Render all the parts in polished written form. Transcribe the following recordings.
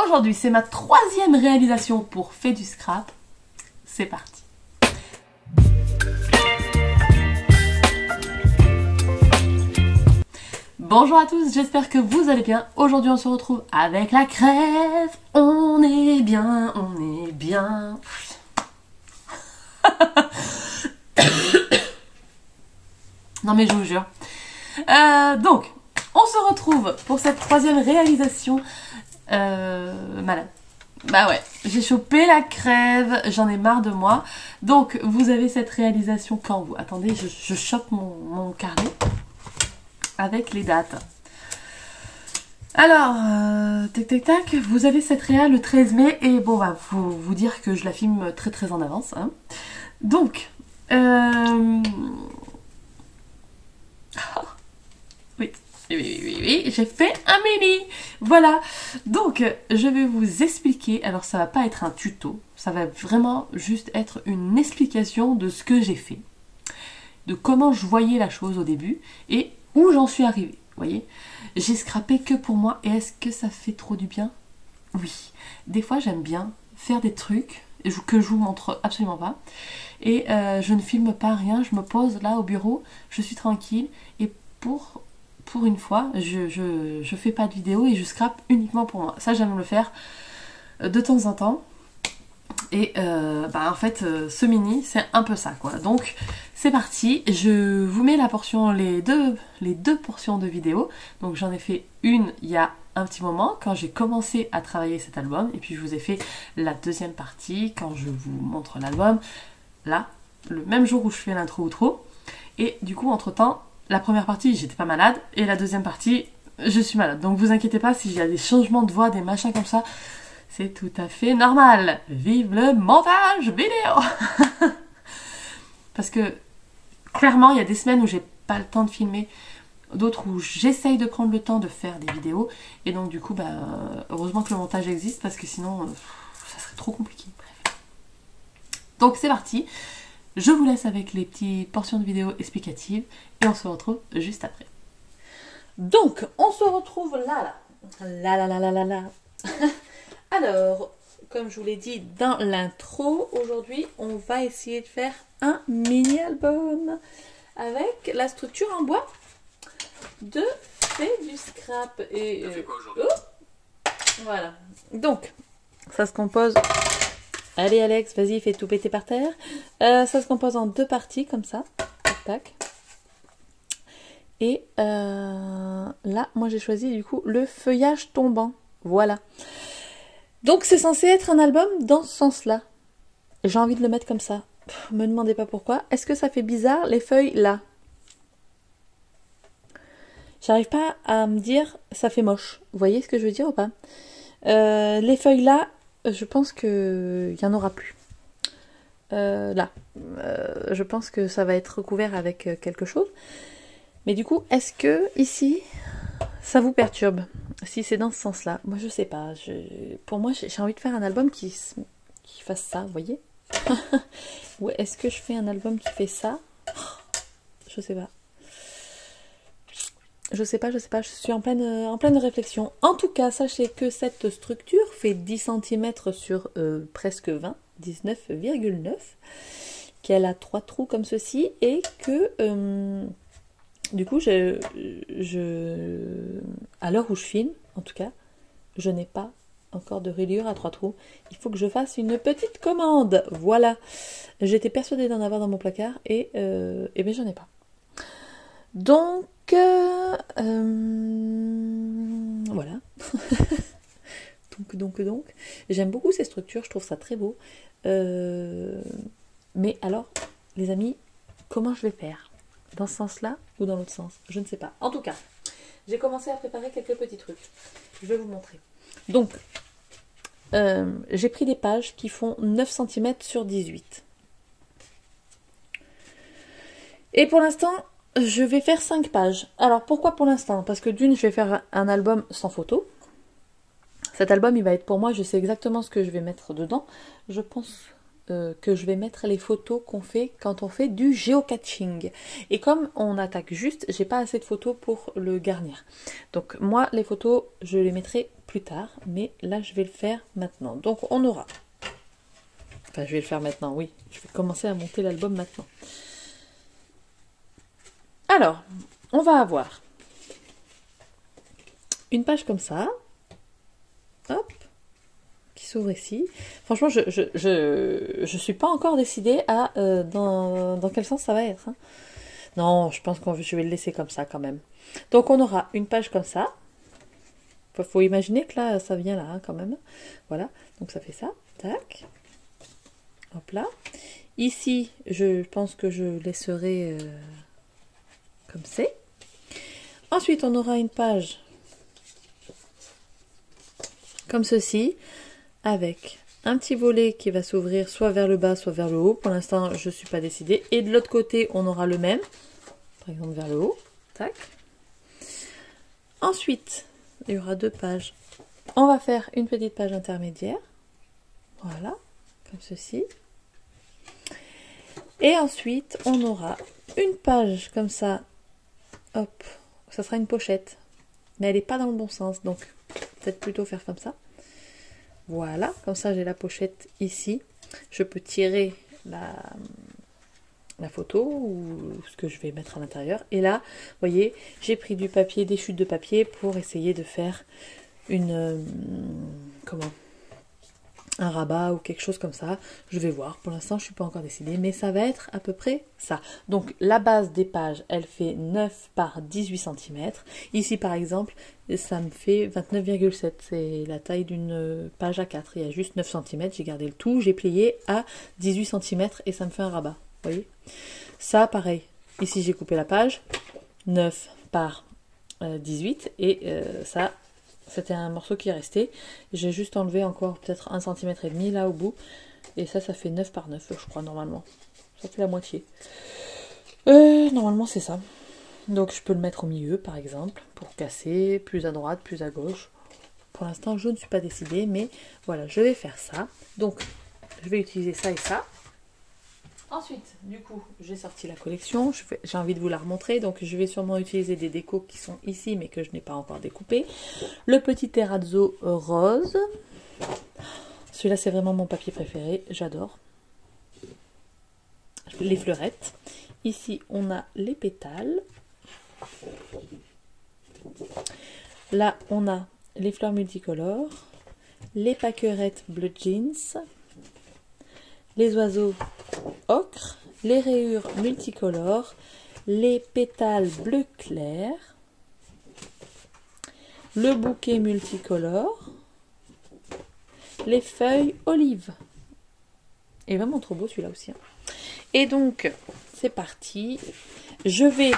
Aujourd'hui, c'est ma troisième réalisation pour Fais du scrap. C'est parti. Bonjour à tous, j'espère que vous allez bien. Aujourd'hui, on se retrouve avec la crève. On est bien, on est bien. Non mais je vous jure. Donc, on se retrouve pour cette troisième réalisation. Malade. Bah ouais, j'ai chopé la crève, j'en ai marre de moi. Donc, vous avez cette réalisation quand vous... Attendez, je chope mon carnet avec les dates. Alors, tac tac tac, vous avez cette réa le 13 mai et bon bah, faut vous dire que je la filme très très en avance. Hein. Donc, oui, j'ai fait un mini. Voilà. Donc, je vais vous expliquer. Alors, ça va pas être un tuto. Ça va vraiment juste être une explication de ce que j'ai fait. De comment je voyais la chose au début et où j'en suis arrivée. Vous voyez, j'ai scrappé que pour moi. Et est-ce que ça fait trop du bien? Oui. Des fois, j'aime bien faire des trucs que je vous montre absolument pas. Et je ne filme pas rien. Je me pose là au bureau. Je suis tranquille. Et pour une fois, je fais pas de vidéo et je scrape uniquement pour moi. Ça, j'aime le faire de temps en temps. Et en fait, ce mini, c'est un peu ça, quoi. Donc, c'est parti. Je vous mets la portion, les deux portions de vidéo. Donc, j'en ai fait une il y a un petit moment, quand j'ai commencé à travailler cet album. Et puis, je vous ai fait la deuxième partie, quand je vous montre l'album. Là, le même jour où je fais l'intro outro. Et du coup, entre-temps, la première partie, j'étais pas malade. Et la deuxième partie, je suis malade. Donc, vous inquiétez pas s'il y a des changements de voix, des machins comme ça. C'est tout à fait normal. Vive le montage vidéo. Parce que, clairement, il y a des semaines où j'ai pas le temps de filmer. D'autres où j'essaye de prendre le temps de faire des vidéos. Et donc, du coup, heureusement que le montage existe. Parce que sinon, ça serait trop compliqué. Bref. Donc, c'est parti. Je vous laisse avec les petites portions de vidéos explicatives et on se retrouve juste après. Donc, on se retrouve là. Alors, comme je vous l'ai dit dans l'intro, aujourd'hui, on va essayer de faire un mini-album avec la structure en bois de Fais du scrap. Et, voilà. Donc, ça se compose... Allez Alex, vas-y, fais tout péter par terre. Ça se compose en deux parties, comme ça. Tac, tac. Et là, moi j'ai choisi du coup le feuillage tombant. Voilà. Donc c'est censé être un album dans ce sens-là. J'ai envie de le mettre comme ça. Me demandez pas pourquoi. Est-ce que ça fait bizarre les feuilles là? J'arrive pas à me dire ça fait moche. Vous voyez ce que je veux dire ou pas? Les feuilles là, je pense qu'il n'y en aura plus. Là. Je pense que ça va être recouvert avec quelque chose. Mais du coup, est-ce que ici, ça vous perturbe? Si c'est dans ce sens-là. Moi, je sais pas. Pour moi, j'ai envie de faire un album qui fasse ça, vous voyez? Ou est-ce que je fais un album qui fait ça? Je sais pas. Je sais pas, je suis en pleine réflexion. En tout cas, sachez que cette structure fait 10 cm sur presque 20, 19,9, qu'elle a 3 trous comme ceci, et que, du coup, à l'heure où je filme, en tout cas, je n'ai pas encore de rayure à 3 trous. Il faut que je fasse une petite commande. Voilà. J'étais persuadée d'en avoir dans mon placard, et bien j'en ai pas. Donc, voilà. donc, j'aime beaucoup ces structures, je trouve ça très beau. Mais alors, les amis, comment je vais faire? Dans ce sens-là ou dans l'autre sens? Je ne sais pas. En tout cas, j'ai commencé à préparer quelques petits trucs. Je vais vous montrer. Donc, j'ai pris des pages qui font 9 cm sur 18. Et pour l'instant... je vais faire 5 pages. Alors, pourquoi pour l'instant? Parce que d'une, je vais faire un album sans photo. Cet album, il va être pour moi, je sais exactement ce que je vais mettre dedans. Je pense que je vais mettre les photos qu'on fait quand on fait du géocaching. Et comme on attaque juste, j'ai pas assez de photos pour le garnir. Donc moi, les photos, je les mettrai plus tard, mais là, je vais le faire maintenant. Donc on aura... Enfin, je vais le faire maintenant, oui. Je vais commencer à monter l'album maintenant. Alors, on va avoir une page comme ça. Hop. Qui s'ouvre ici. Franchement, je suis pas encore décidée à dans quel sens ça va être. Hein. Non, je pense que je vais le laisser comme ça quand même. Donc on aura une page comme ça. Faut imaginer que là, ça vient là hein, quand même. Voilà, donc ça fait ça. Tac. Hop là. Ici, je pense que je laisserai comme c'est. Ensuite, on aura une page comme ceci, avec un petit volet qui va s'ouvrir soit vers le bas, soit vers le haut. Pour l'instant, je ne suis pas décidée. Et de l'autre côté, on aura le même. Par exemple, vers le haut. Tac. Ensuite, il y aura deux pages. On va faire une petite page intermédiaire. Voilà, comme ceci. Et ensuite, on aura une page comme ça. Hop, ça sera une pochette. Mais elle n'est pas dans le bon sens, donc peut-être plutôt faire comme ça. Voilà, comme ça j'ai la pochette ici. Je peux tirer la photo ou ce que je vais mettre à l'intérieur. Et là, vous voyez, j'ai pris du papier, des chutes de papier pour essayer de faire une... un rabat ou quelque chose comme ça. Je vais voir. Pour l'instant, je ne suis pas encore décidée, mais ça va être à peu près ça. Donc, la base des pages, elle fait 9 par 18 cm. Ici, par exemple, ça me fait 29,7. C'est la taille d'une page A4. Il y a juste 9 cm. J'ai gardé le tout. J'ai plié à 18 cm et ça me fait un rabat. Vous voyez? Ça, pareil. Ici, j'ai coupé la page. 9 par 18. Et ça... C'était un morceau qui est resté. J'ai juste enlevé encore peut-être 1,5 cm là au bout. Et ça fait 9 par 9, je crois, normalement. Ça fait la moitié. Normalement, c'est ça. Donc, je peux le mettre au milieu, par exemple, pour casser, plus à droite, plus à gauche. Pour l'instant, je ne suis pas décidée, mais voilà, je vais faire ça. Donc, je vais utiliser ça et ça. Ensuite, du coup, j'ai sorti la collection, j'ai envie de vous la remontrer, donc je vais sûrement utiliser des décos qui sont ici, mais que je n'ai pas encore découpé. Le petit terrazzo rose. Celui-là, c'est vraiment mon papier préféré, j'adore. Les fleurettes. Ici, on a les pétales. Là, on a les fleurs multicolores, les pâquerettes bleu jeans, les oiseaux ocre, les rayures multicolores, les pétales bleu clair, le bouquet multicolore, les feuilles olive. Et vraiment trop beau celui-là aussi. Hein. Et donc, c'est parti. Je vais...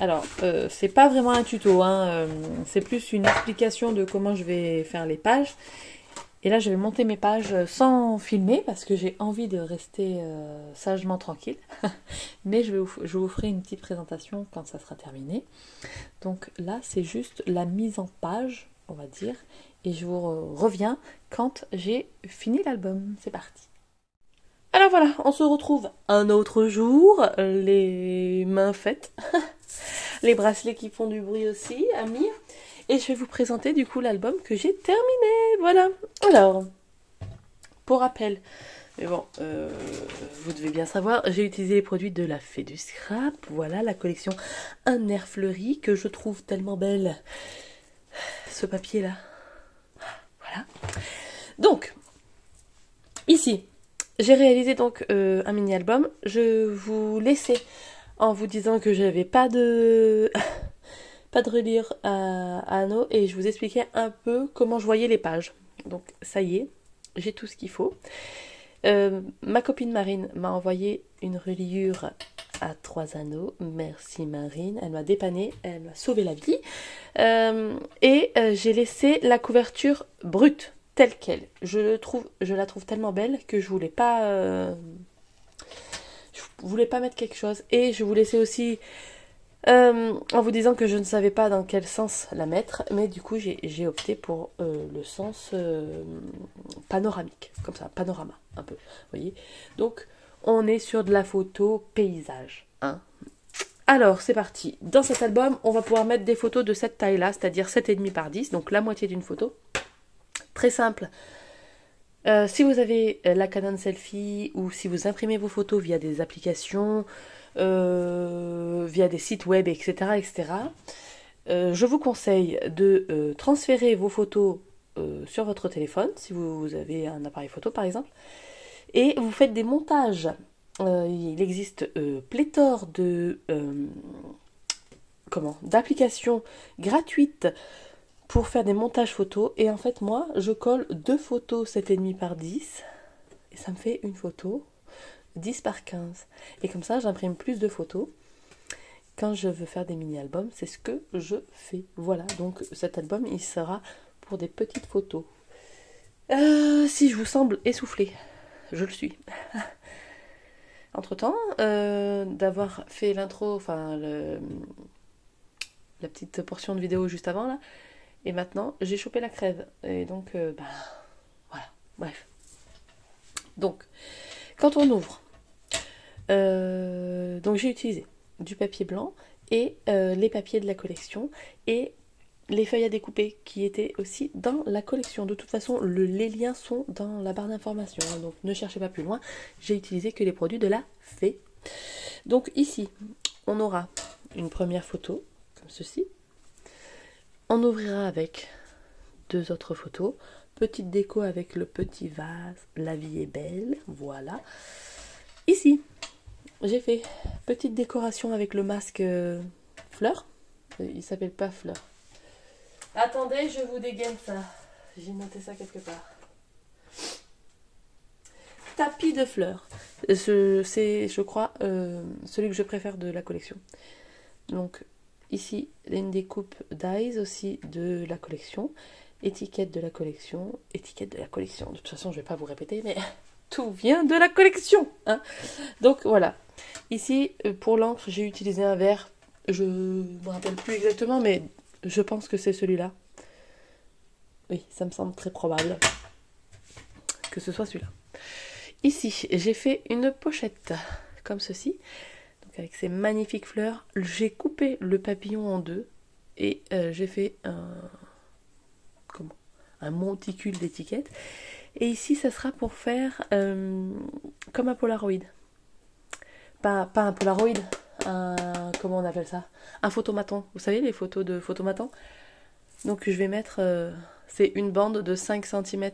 Alors, c'est pas vraiment un tuto, hein, c'est plus une explication de comment je vais faire les pages. Et là, je vais monter mes pages sans filmer parce que j'ai envie de rester sagement tranquille. Mais je vous ferai une petite présentation quand ça sera terminé. Donc là, c'est juste la mise en page, on va dire. Et je vous reviens quand j'ai fini l'album. C'est parti. Alors voilà, on se retrouve un autre jour. Les mains faites. Les bracelets qui font du bruit aussi, amis. Et je vais vous présenter du coup l'album que j'ai terminé. Voilà. Alors, pour rappel, mais bon, vous devez bien savoir, j'ai utilisé les produits de la Fée du Scrap. Voilà, la collection Un air fleuri que je trouve tellement belle. Ce papier-là. Voilà. Donc, ici, j'ai réalisé donc un mini-album. Je vous laissais en vous disant que j'avais pas de... pas de reliure à anneaux et je vous expliquais un peu comment je voyais les pages. Donc ça y est, j'ai tout ce qu'il faut. Ma copine Marine m'a envoyé une reliure à 3 anneaux. Merci Marine, elle m'a dépanné, elle m'a sauvé la vie. Et j'ai laissé la couverture brute, telle qu'elle. Je la trouve tellement belle que je voulais pas mettre quelque chose. Et je vous laissais aussi en vous disant que je ne savais pas dans quel sens la mettre, mais du coup j'ai opté pour le sens panoramique, comme ça, panorama un peu, vous voyez. Donc on est sur de la photo paysage, hein. Alors c'est parti, dans cet album on va pouvoir mettre des photos de cette taille là, c'est-à-dire 7,5 par 10, donc la moitié d'une photo, très simple. Si vous avez la Canon Selfie ou si vous imprimez vos photos via des applications, via des sites web, etc., etc., je vous conseille de transférer vos photos sur votre téléphone, si vous avez un appareil photo par exemple, et vous faites des montages. Il existe pléthore d'applications gratuites pour faire des montages photos, et en fait moi je colle 2 photos 7,5 par 10 et ça me fait une photo 10 par 15, et comme ça j'imprime plus de photos quand je veux faire des mini-albums. C'est ce que je fais, voilà. Donc cet album il sera pour des petites photos. Si je vous semble essoufflée, je le suis. Entre temps d'avoir fait l'intro, enfin la petite portion de vidéo juste avant là, et maintenant j'ai chopé la crève, et donc voilà, bref. Donc quand on ouvre, donc j'ai utilisé du papier blanc et les papiers de la collection et les feuilles à découper qui étaient aussi dans la collection. De toute façon les liens sont dans la barre d'information, hein, donc ne cherchez pas plus loin, j'ai utilisé que les produits de la fée. Donc ici on aura une première photo comme ceci. On ouvrira avec 2 autres photos. Petite déco avec le petit vase, la vie est belle, voilà. Ici, j'ai fait petite décoration avec le masque fleur. Il s'appelle pas fleur. Attendez, je vous dégaine ça. J'ai noté ça quelque part. Tapis de fleurs. C'est, je crois, celui que je préfère de la collection. Donc, ici, une découpe d'eyes aussi de la collection. Étiquette de la collection. Étiquette de la collection. De toute façon, je ne vais pas vous répéter, mais tout vient de la collection, hein. Donc, voilà. Ici, pour l'encre, j'ai utilisé un vert. Je ne me rappelle plus exactement, mais je pense que c'est celui-là. Oui, ça me semble très probable que ce soit celui-là. Ici, j'ai fait une pochette comme ceci. Donc avec ces magnifiques fleurs. J'ai coupé le papillon en 2 et j'ai fait un monticule d'étiquettes. Et ici, ça sera pour faire comme un Polaroid. Pas un Polaroid, comment on appelle ça? Un photomaton. Vous savez, les photos de photomaton? Donc je vais mettre, c'est une bande de 5 cm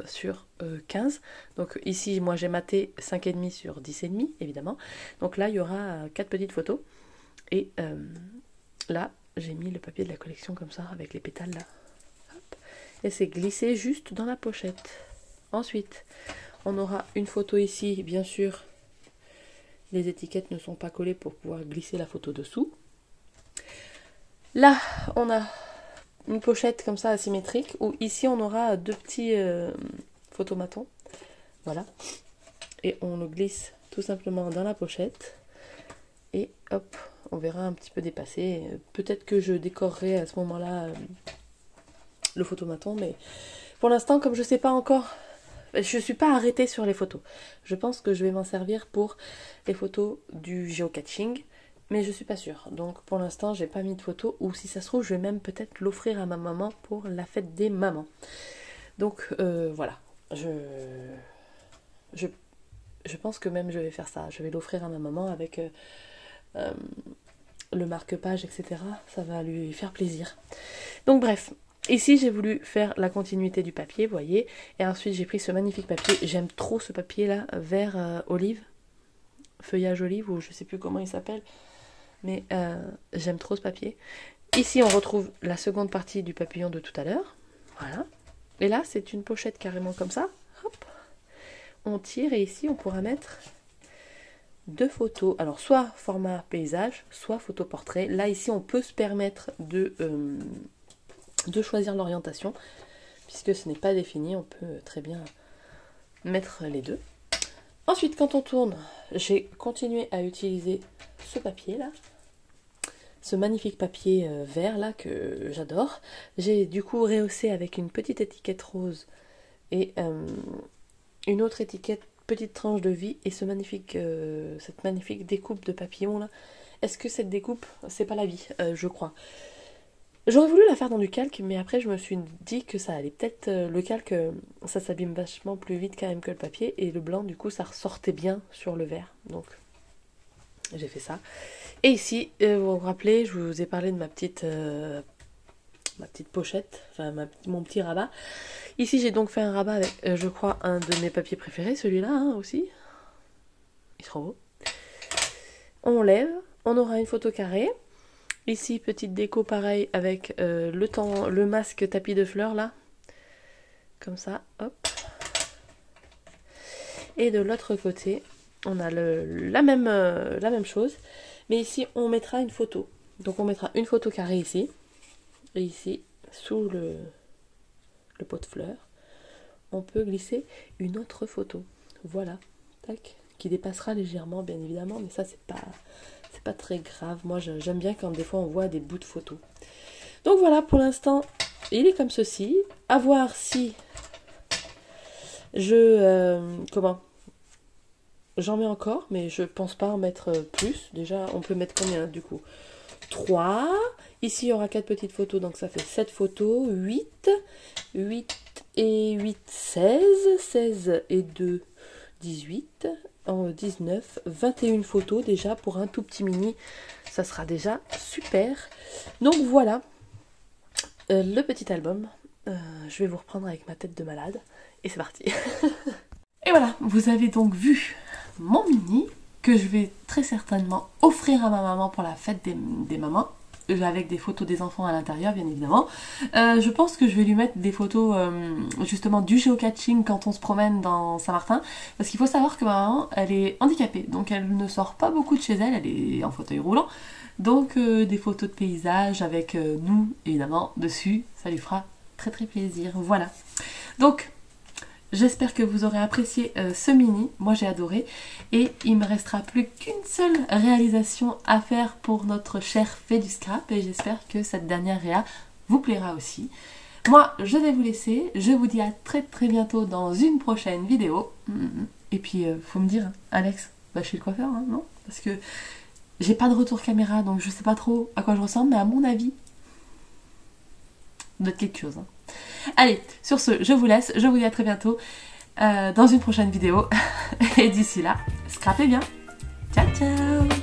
sur 15. Donc ici, moi j'ai maté 5,5 sur 10,5, évidemment. Donc là, il y aura 4 petites photos. Et là, j'ai mis le papier de la collection comme ça, avec les pétales là. Hop. Et c'est glissé juste dans la pochette. Ensuite, on aura une photo ici, bien sûr. Les étiquettes ne sont pas collées pour pouvoir glisser la photo dessous. Là, on a une pochette comme ça asymétrique, où ici on aura 2 petits photomatons. Voilà. Et on le glisse tout simplement dans la pochette. Et hop, on verra un petit peu dépasser. Peut-être que je décorerai à ce moment-là le photomaton, mais pour l'instant, comme je ne sais pas encore, je ne suis pas arrêtée sur les photos. Je pense que je vais m'en servir pour les photos du geocaching, mais je suis pas sûre. Donc pour l'instant, j'ai pas mis de photos, ou si ça se trouve, je vais même peut-être l'offrir à ma maman pour la fête des mamans. Donc voilà, je pense que même je vais faire ça. Je vais l'offrir à ma maman avec le marque-page, etc. Ça va lui faire plaisir. Donc bref, ici j'ai voulu faire la continuité du papier, vous voyez. Et ensuite j'ai pris ce magnifique papier. J'aime trop ce papier là, vert olive, feuillage olive, ou je sais plus comment il s'appelle. Mais j'aime trop ce papier. Ici on retrouve la seconde partie du papillon de tout à l'heure. Voilà. Et là c'est une pochette carrément comme ça. Hop. On tire et ici on pourra mettre 2 photos. Alors soit format paysage, soit photo portrait. Là ici on peut se permettre de choisir l'orientation. Puisque ce n'est pas défini, on peut très bien mettre les deux. Ensuite quand on tourne, j'ai continué à utiliser ce papier là. ce magnifique papier vert là que j'adore. J'ai du coup rehaussé avec une petite étiquette rose et une autre étiquette petite tranche de vie et cette magnifique découpe de papillon là. Est-ce que cette découpe, c'est pas la vie, je crois. J'aurais voulu la faire dans du calque, mais après je me suis dit que ça allait peut-être... le calque, ça s'abîme vachement plus vite quand même que le papier, et le blanc, du coup, ça ressortait bien sur le vert. Donc, j'ai fait ça. Et ici, vous vous rappelez, je vous ai parlé de ma petite pochette, enfin mon petit rabat. Ici, j'ai donc fait un rabat avec, je crois, un de mes papiers préférés, celui-là hein, aussi. Il est trop beau. On lève, on aura une photo carrée. Ici, petite déco pareil avec le masque tapis de fleurs là. Comme ça, hop. Et de l'autre côté, on a la même chose. Mais ici, on mettra une photo. Donc on mettra une photo carrée ici. Et ici, sous le pot de fleurs, on peut glisser une autre photo. Voilà. Tac. Qui dépassera légèrement, bien évidemment. Mais ça, c'est pas très grave. Moi, j'aime bien quand des fois on voit des bouts de photos. Donc voilà, pour l'instant, il est comme ceci. À voir si j'en mets encore, mais je pense pas en mettre plus. Déjà, on peut mettre combien du coup? 3. Ici, il y aura 4 petites photos, donc ça fait 7 photos. 8 et 8, 16. 16 et 2, 18. En 19, 21 photos déjà pour un tout petit mini, ça sera déjà super. Donc voilà, le petit album, je vais vous reprendre avec ma tête de malade et c'est parti. Et voilà, vous avez donc vu mon mini que je vais très certainement offrir à ma maman pour la fête des mamans, avec des photos des enfants à l'intérieur bien évidemment. Je pense que je vais lui mettre des photos justement du géocaching quand on se promène dans Saint-Martin, parce qu'il faut savoir que ma maman elle est handicapée, donc elle ne sort pas beaucoup de chez elle, elle est en fauteuil roulant, donc des photos de paysages avec nous évidemment dessus, ça lui fera très très plaisir. Voilà, donc j'espère que vous aurez apprécié ce mini, moi j'ai adoré, et il me restera plus qu'une seule réalisation à faire pour notre cher Fait du Scrap, et j'espère que cette dernière réa vous plaira aussi. Moi je vais vous laisser, je vous dis à très très bientôt dans une prochaine vidéo, et puis faut me dire, Alex, bah chez le coiffeur, hein, non? Parce que j'ai pas de retour caméra, donc je sais pas trop à quoi je ressemble, mais à mon avis, doit être quelque chose, hein. Allez, sur ce, je vous laisse, je vous dis à très bientôt dans une prochaine vidéo. Et d'ici là, scrapez bien. Ciao, ciao!